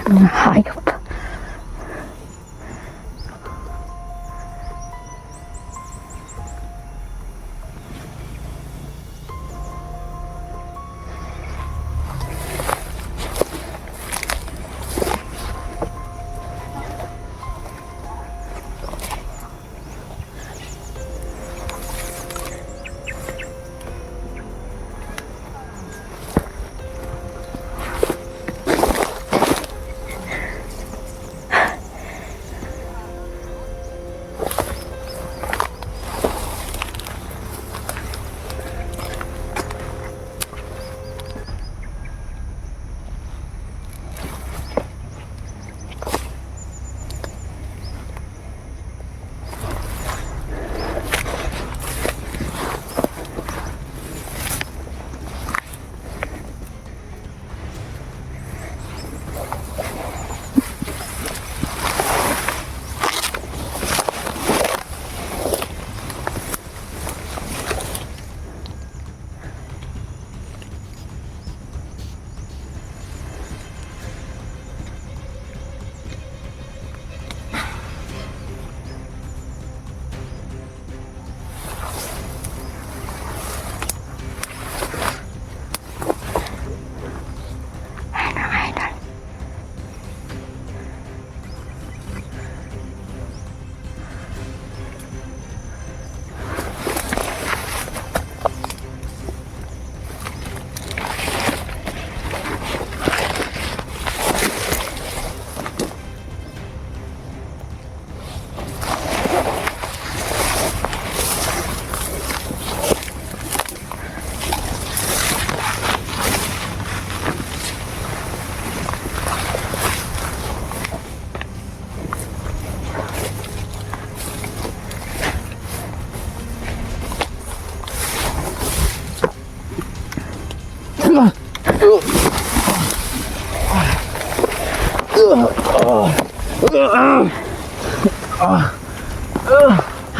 Mga hayop.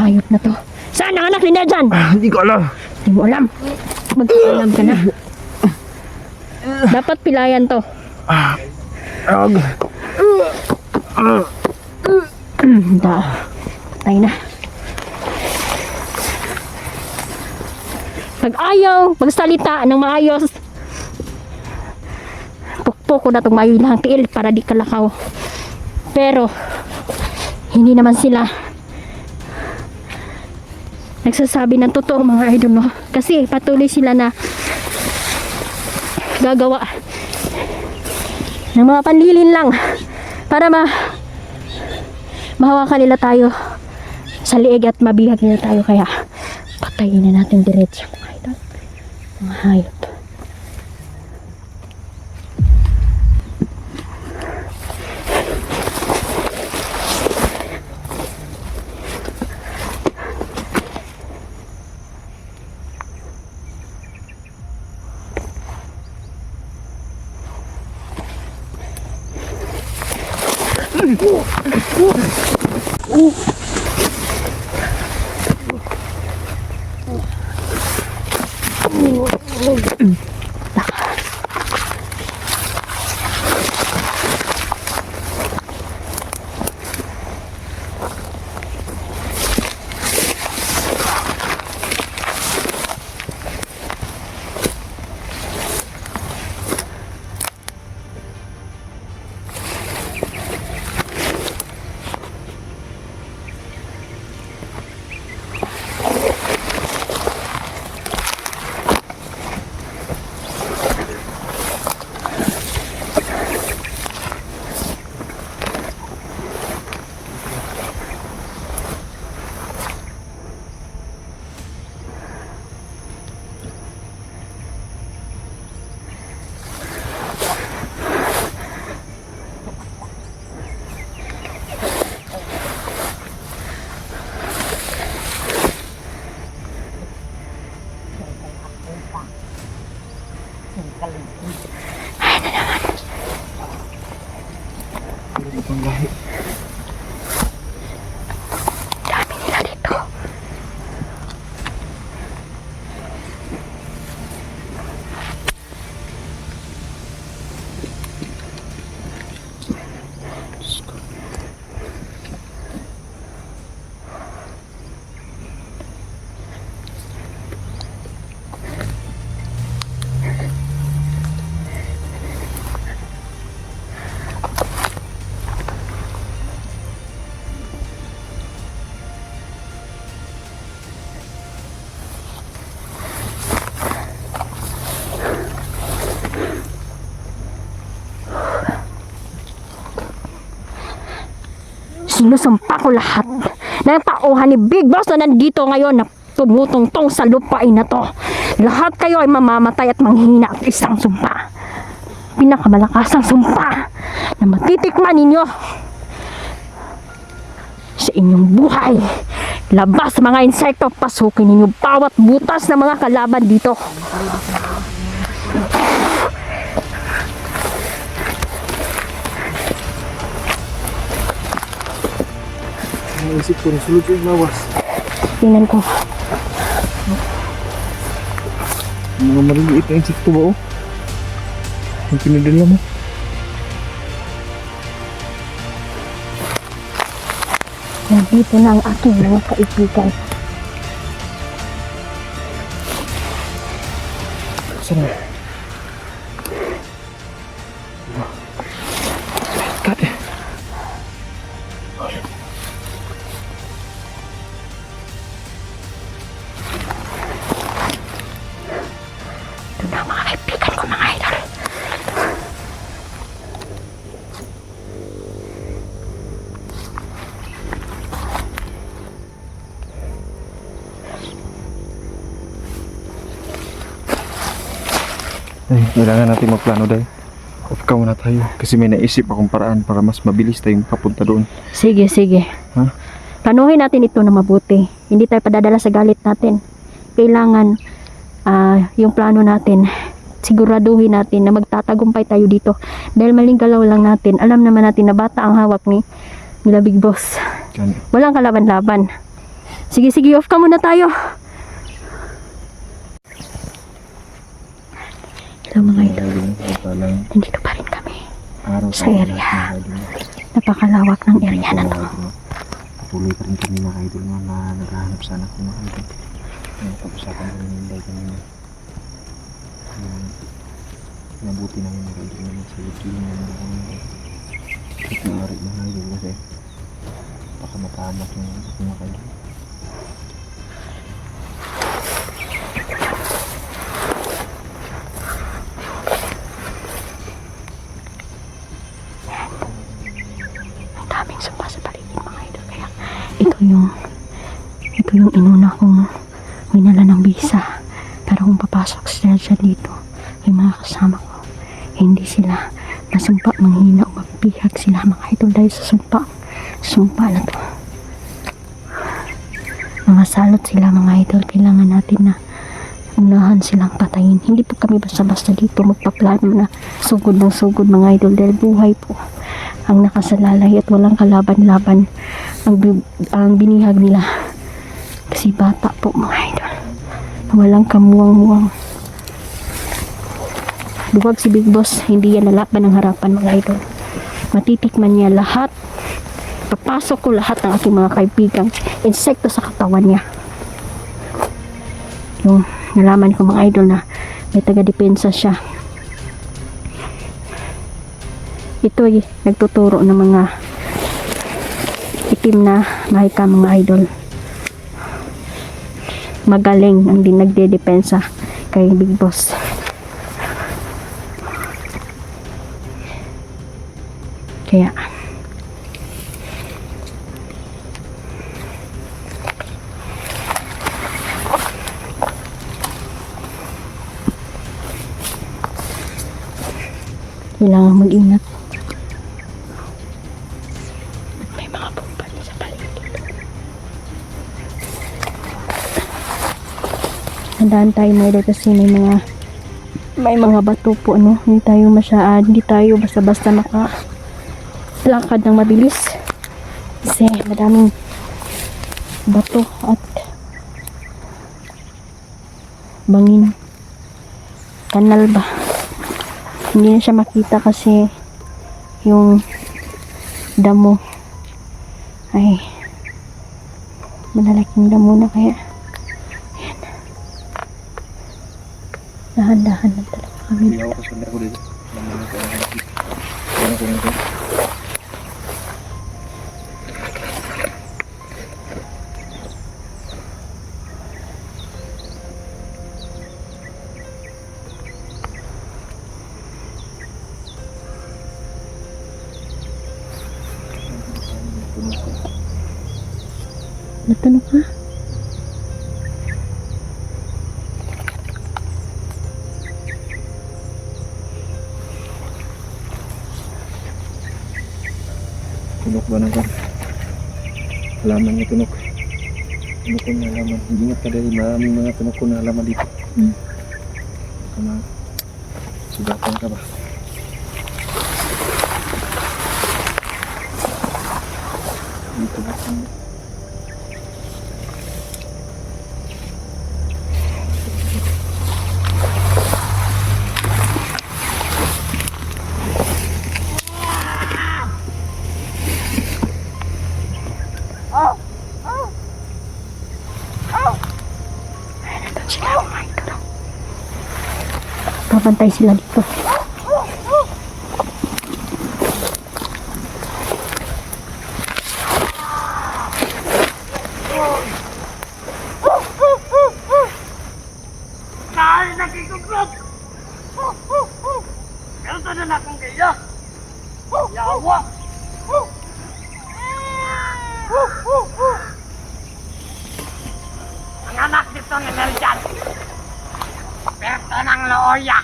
Hayop na to. Saan ang anak ni Nedjan? Hindi ko alam. Hindi mo alam. Magpaalam ka na. Dapat pilayan to. Patay na. Pag ayaw magsalita ng maayos, pukpok ko na itong maayos lang tiil para di kalakaw. Pero hindi naman sila nagsasabi ng totoo, mga idol, no? Kasi patuloy sila na gagawa ng mga panlilin lang para mahawakan nila tayo sa liig at mabihag nila tayo. Kaya patayin na natin diretso, mga idol, mga hayop. Dami nila dito. Sinusumpa ko lahat ng tauhan ni Big Boss na nandito ngayon na tumutungtong sa lupain na to. Lahat kayo ay mamamatay at manghina at isang sumpa. Pinakamalakasang sumpa na matitikman ninyo sa inyong buhay. Labas mga insekto, pasukin ninyo bawat butas ng mga kalaban dito. Naisip ko, nasulog yung lawas. Tingnan ko. Mga maliliit na insekto ba oh? Ang pinadala mo. Nandito na ang aking mga kaibigan. Saan na? Kat eh. Ito na ang mga kaibigan ko, mga idol. Ay, kailangan natin magplano dahil. Ikaw na tayo. Kasi may naisip akong paraan para mas mabilis tayong papunta doon. Sige, sige. Ha? Planuhin natin ito na mabuti. Hindi tayo padadala sa galit natin. Kailangan yung plano natin, siguraduhin natin na magtatagumpay tayo dito. Dahil maling galaw lang natin. Alam naman natin na bata ang hawak nila Big Boss. Yan. Walang kalaban-laban. Sige, sige, off ka muna tayo. Hello mga idol. Nandito pa rin kami sa area. Napakalawak ng area na to. Patuloy pa rin kami mga idol na naghahanap sana kung mga idol. Tapos-apan kami ng Inday kanina. Nabuti namin mga idol naman sa YouTube na mga idol. At maaari mga idol kasi baka matahamak yung mga idol. Ang daming sumpa sa paligid mga idol. Kaya ito yung inuna kong winala ng visa. Pero kung papasok sila dito, yung mga kasama ko, hindi sila masumpa, manghina o magbihag sila mga idol dahil sa sumpa na to. Mga salot sila mga idol. Kailangan natin na unahan silang patayin. Hindi po kami basta-basta dito magpaplano na sugod ng sugod mga idol dahil buhay po ang nakasalalay at walang kalaban-laban ang binihag nila. Kasi bata po mga idol. Walang kamuwang-muwang. Buwag si Big Boss, hindi yan lalaban ng harapan mga idol. Matitikman niya lahat. Papasok ko lahat ng aking mga kaibigang insekto sa katawan niya. Yung nalaman ko mga idol na may taga-depensa siya. Ito ay nagtuturo ng mga itim na mahika mga idol. Magaling ang nagdedepensa kay Big Boss. Kaya kailangan mag-ingat. May mga bomba sa paligid. Handaan tayo mga idol kasi may mga bato po ano. Hindi tayo basta-basta lakad ng mabilis. Kasi madaming bato at bangin. Kanal ba? Hindi na siya makita kasi yung damo ay malalaking damo na kaya ayan. Dahan-dahan lang talaga kami. Hindi ako kasanda ko dito. Ano ko nito? tunok ko. Natunog ka? Tunok ba naman? Halaman niya tunok. Tunok ko na halaman. Ingat ka dahil maraming mga tunok ko na halaman dito. Baka sugatan ka ba? Dito ba? Nandun sila, oh my God. Babantay sila dito. Dahil nakikuglot! Ganito na na kung kaya! Yawa! Ang anak nito ni Neljan! Perto ng looya!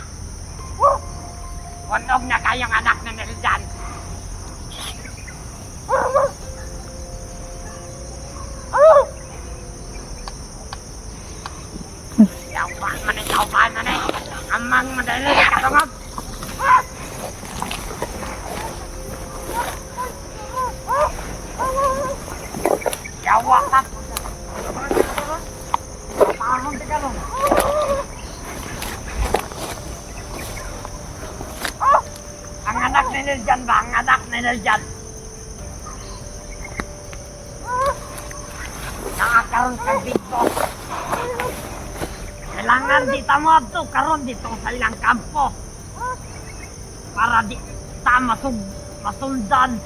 Unog na kayong anak ni Neljan! Yawa man ikaw ba na ni? Amang madali katungog! Yawa ka! Parang di ka nun! Ang anak ni Neljan ba? Ang anak ni Neljan! Nakakaroon ka dito! Kailangan dito mo ito karon dito sa ilang kampo para di ta masundan.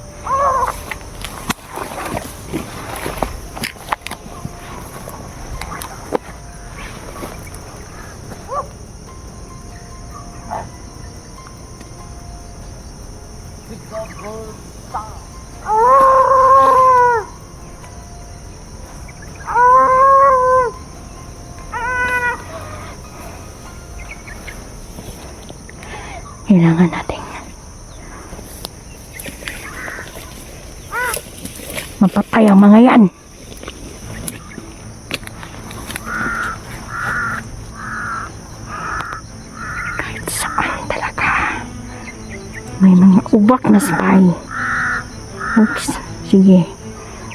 Kailangan natin mapatay ang mga yan. Kahit saan talaga may mga ubak na spy. Oops, sige.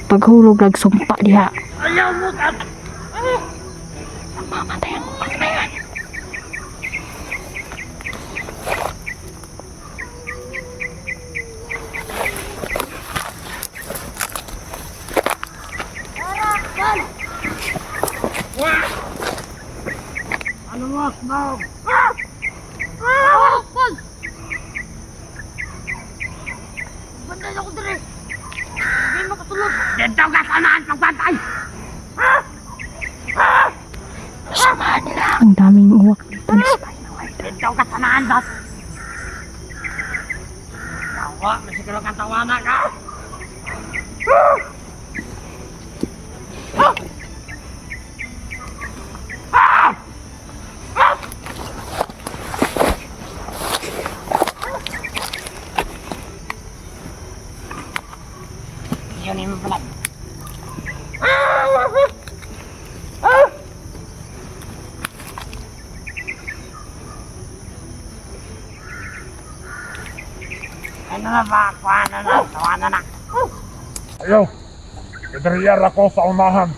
Paghulog nagsumpa diha. Ayaw mo ka! Mamatay ang ubak na yan. Ano mo, Snog? Bantay ako dire! Hindi mo katulog! Dito ka sanahan pagbantay! Samahan nila ang daming uwak dito na spy na white. Dito ka sanahan, Dot! Tawa, masiguro kang tawana ka! Yun yung pala. Ano na ba? Kuha na. Tawa na. Ayaw! Pedriyar ako sa unahan.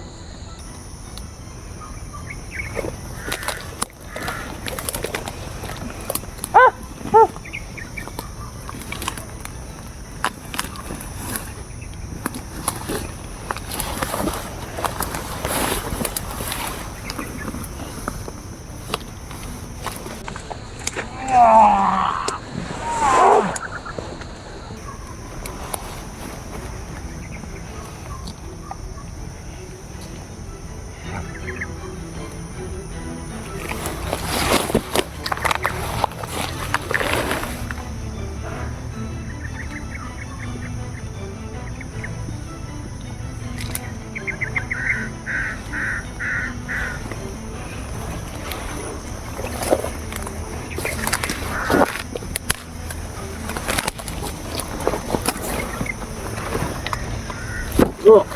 Oh.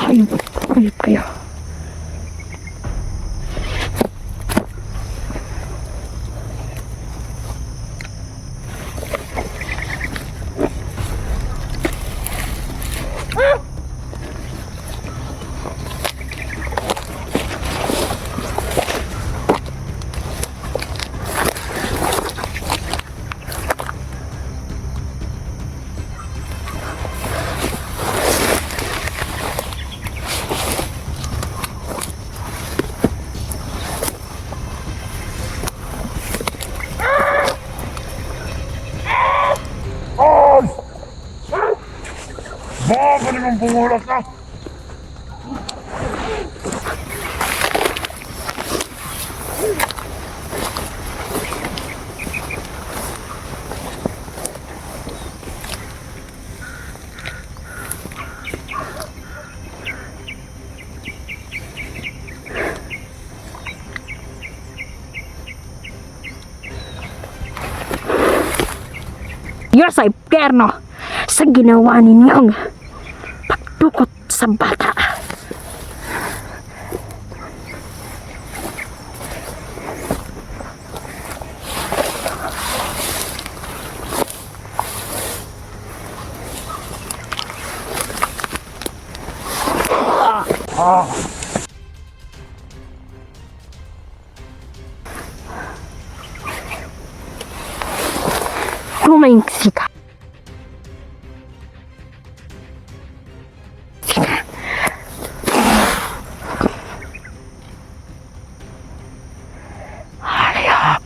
Ayun, ayun kayo. Ay! Baka naman bumulat ka! You're sa impyerno sa ginawa ninyong pagdukot sa bata. Kumaingsi ka. Hayop.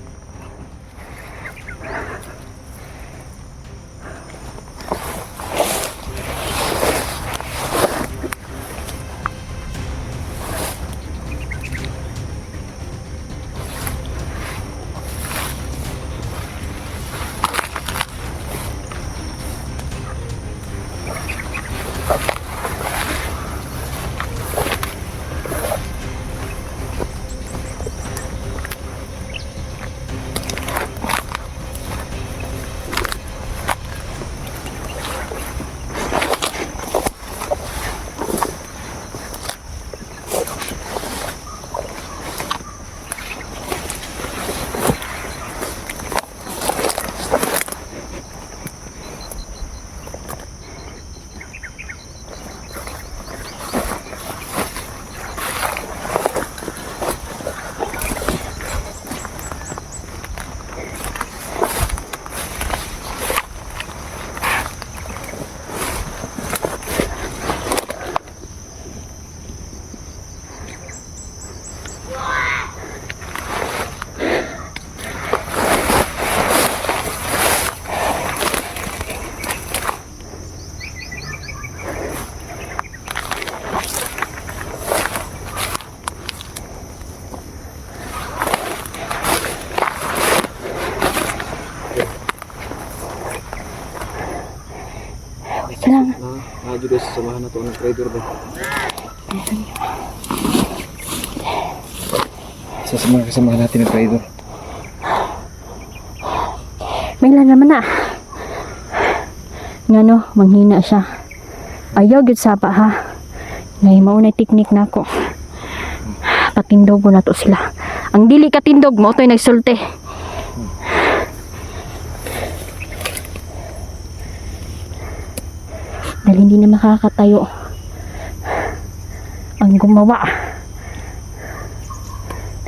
Lang. Juga sasamahan na to ng trader ba? Sasamahan natin ng trader. May lang naman na. Nga no, manghina siya. Ayaw gid sapa ha. Ngay mao na teknik nako. Patindog mo na to sila. Ang dili ka tindog mo to'y nagsulti. Dahil hindi na makakatayo ang gumawa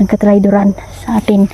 ng katrayduran sa atin.